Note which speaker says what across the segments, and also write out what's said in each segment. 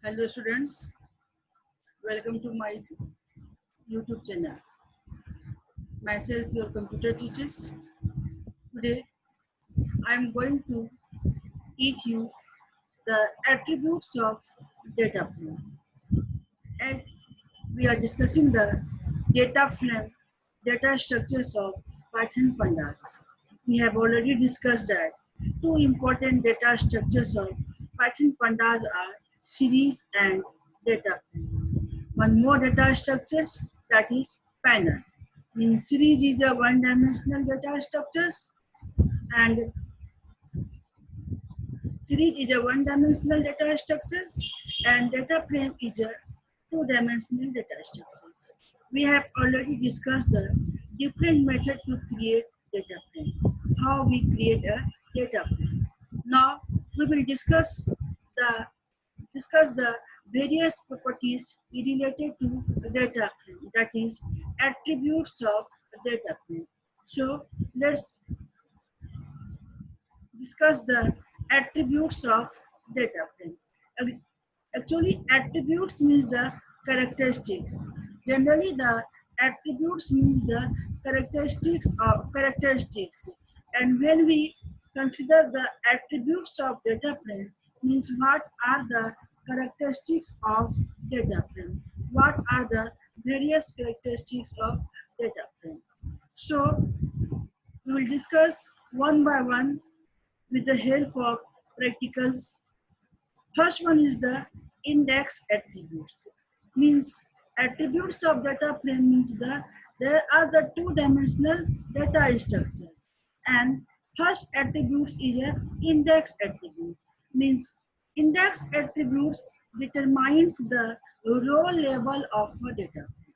Speaker 1: Hello students, welcome to my YouTube channel. Myself your computer teachers. Today I am going to teach you the attributes of data frame. And we are discussing the data frame, data structures of Python Pandas. We have already discussed that two important data structures of Python Pandas are series and data frame. One more data structures, that is panel. In series is a one-dimensional data structures, and series is a one-dimensional data structures, and data frame is a two-dimensional data structures. We have already discussed the different method to create data frame, how we create a data frame. Now we will discuss the various properties related to data frame, that is attributes of data frame. So let's discuss the attributes of data frame. Actually, attributes means the characteristics. Generally, the attributes means the characteristics. And when we consider the attributes of data frame, means what are the characteristics of data frame? What are the various characteristics of data frame? So we will discuss one by one with the help of practicals. First one is the index attributes. Means attributes of data frame means there are the two-dimensional data structures. And first attributes is a index attributes. Means index attributes determines the row level of a data frame.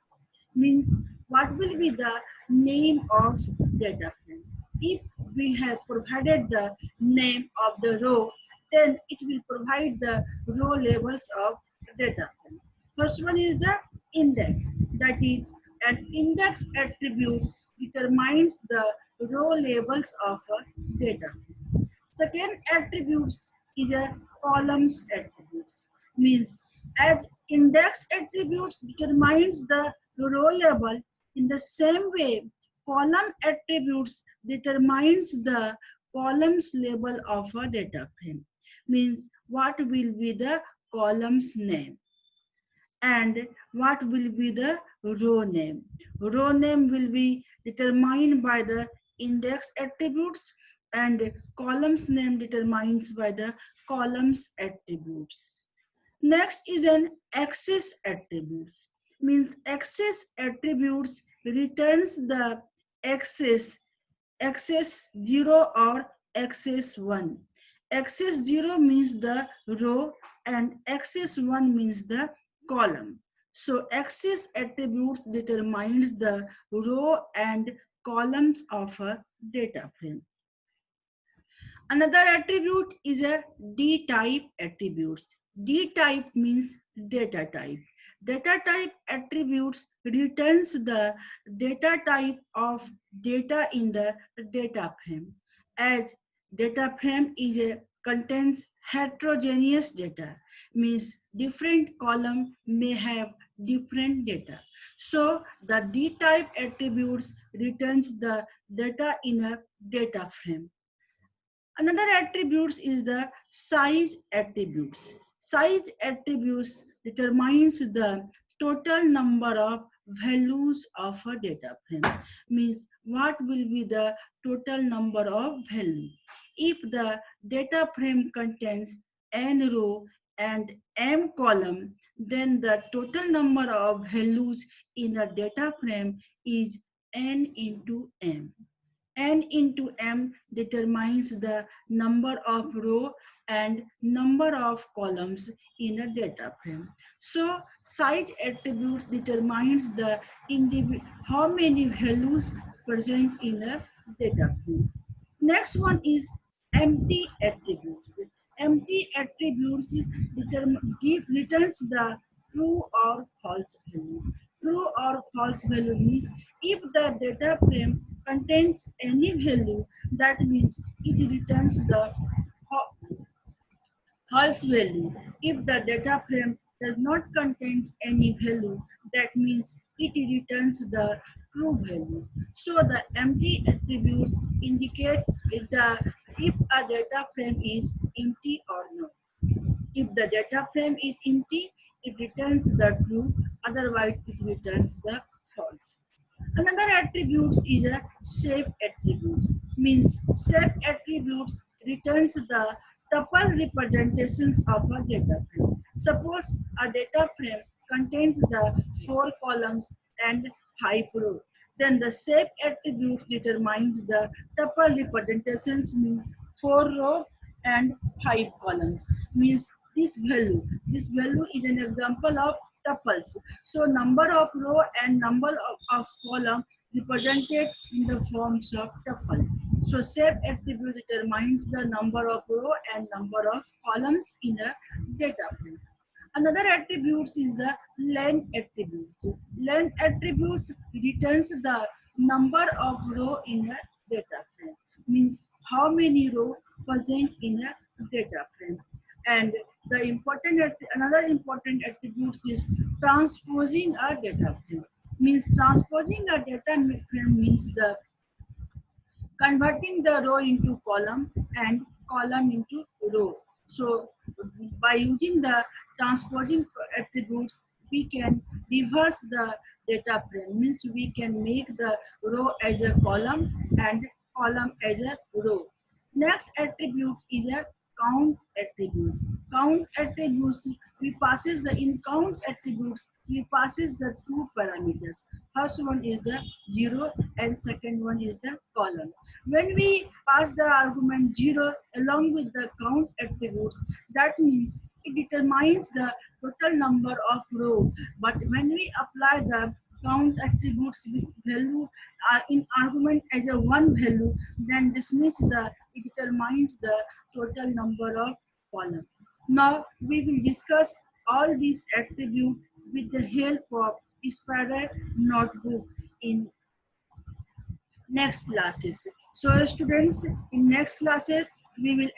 Speaker 1: Means what will be the name of data frame. If we have provided the name of the row, then it will provide the row levels of data frame. First one is the index, that is an index attribute determines the row labels of a data frame. Second attributes is a columns attributes, means as index attributes determines the row level, in the same way column attributes determines the columns label of a data frame. Means what will be the columns name and what will be the row name. Row name will be determined by the index attributes and columns name determines by the columns attributes. Next is an access attributes. Means access attributes returns the access, access 0 or access 1. Access 0 means the row and access 1 means the column. So access attributes determines the row and columns of a data frame. Another attribute is a D-type attributes. D-type means data type. Data type attributes returns the data type of data in the data frame. As data frame is a contains heterogeneous data, means different column may have different data. So the D-type attributes returns the data in a data frame. Another attributes is the size attributes. Size attributes determines the total number of values of a data frame. Means what will be the total number of value. If the data frame contains n row and m column, then the total number of values in the data frame is n into m. N into m determines the number of row and number of columns in a data frame. So size attributes determines the how many values present in a data frame. Next one is empty attributes. Empty attributes returns the true or false value. True or false value means if the data frame contains any value, that means it returns the false value. If the data frame does not contain any value, that means it returns the true value. So the empty attributes indicate if a data frame is empty or not. If the data frame is empty, it returns the true, otherwise it returns the false. Another attribute is a shape attribute. Means shape attributes returns the tuple representations of a data frame. Suppose a data frame contains the 4 columns and 5 rows. Then the shape attribute determines the tuple representations means 4 rows and 5 columns. Means this value is an example of tuples. So number of row and number of column represented in the forms of tuple. So shape attribute determines the number of row and number of columns in a data frame. Another attribute is the length attributes. Length attributes returns the number of row in a data frame. Means how many row present in a data frame. And another important attribute is transposing a data frame. Means transposing a data frame means the converting the row into column and column into row. So by using the transposing attributes, we can reverse the data frame. Means we can make the row as a column and column as a row. Next attribute is a count attribute. Count attributes, we passes the in count attributes, we passes the 2 parameters. First one is the 0 and second one is the column. When we pass the argument 0 along with the count attributes, that means it determines the total number of row. But when we apply the count attributes with value in argument as a one value, then this means it determines the total number of column. Now we will discuss all these attributes with the help of Spider notebook in next classes. So students, in next classes, we will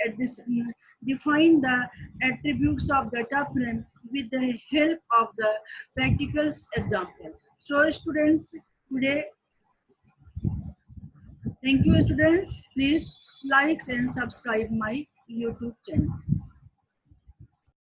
Speaker 1: define the attributes of data frame with the help of the practical example. So students, today, thank you students. Please like and subscribe my YouTube channel.